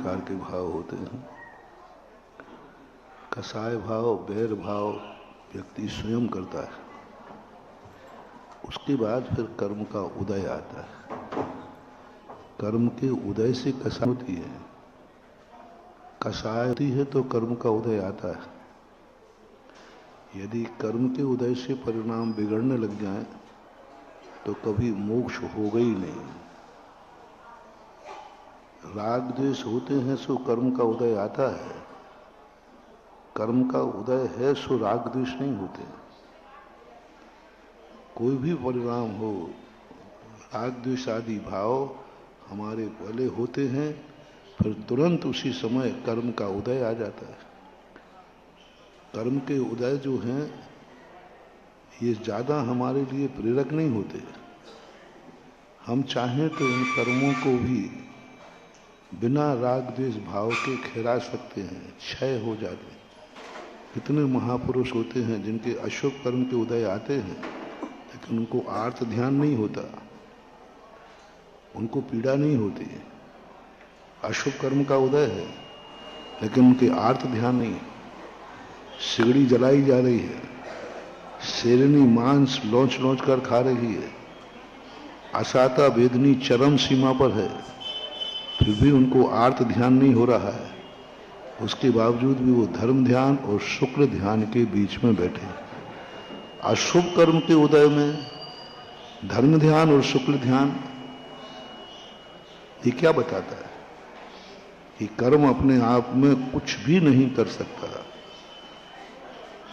प्रकार के भाव होते हैं। कसाय भाव, बैर भाव व्यक्ति स्वयं करता है, उसके बाद फिर कर्म का उदय आता है। कर्म के उदय से कसाय होती है, कसाय होती है तो कर्म का उदय आता है। यदि कर्म के उदय से परिणाम बिगड़ने लग जाए तो कभी मोक्ष होगा ही नहीं। राग द्वेष होते हैं सो कर्म का उदय आता है, कर्म का उदय है सो राग द्वेष नहीं होते। कोई भी परिणाम हो, राग द्वेष आदि भाव हमारे पहले होते हैं, फिर तुरंत उसी समय कर्म का उदय आ जाता है। कर्म के उदय जो हैं ये ज्यादा हमारे लिए प्रेरक नहीं होते। हम चाहें तो इन कर्मों को भी बिना राग द्वेष भाव के खिला सकते हैं, क्षय हो जाते हैं। कितने महापुरुष होते हैं जिनके अशुभ कर्म के उदय आते हैं लेकिन उनको आर्त ध्यान नहीं होता, उनको पीड़ा नहीं होती। अशुभ कर्म का उदय है लेकिन उनके आर्त ध्यान नहीं। सिगड़ी जलाई जा रही है, शेरनी मांस लौच लौच कर खा रही है, असाता वेदनी चरम सीमा पर है, फिर भी उनको आर्त ध्यान नहीं हो रहा है। उसके बावजूद भी वो धर्म ध्यान और शुक्र ध्यान के बीच में बैठे। अशुभ कर्म के उदय में धर्म ध्यान और शुक्ल ध्यान ये क्या बताता है कि कर्म अपने आप में कुछ भी नहीं कर सकता।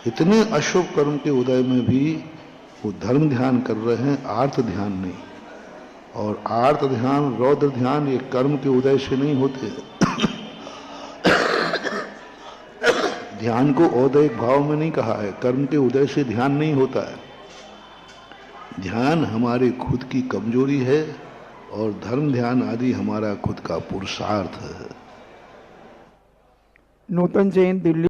इतने अशुभ कर्म के उदय में भी वो धर्म ध्यान कर रहे हैं, आर्त ध्यान नहीं। और आर्त ध्यान, रौद्र ध्यान ये कर्म के उदय से नहीं होते। ध्यान को औदैहिक भाव में नहीं कहा है, कर्म के उदय से ध्यान नहीं होता है। ध्यान हमारे खुद की कमजोरी है और धर्म ध्यान आदि हमारा खुद का पुरुषार्थ है। नूतन जैन, दिल्ली।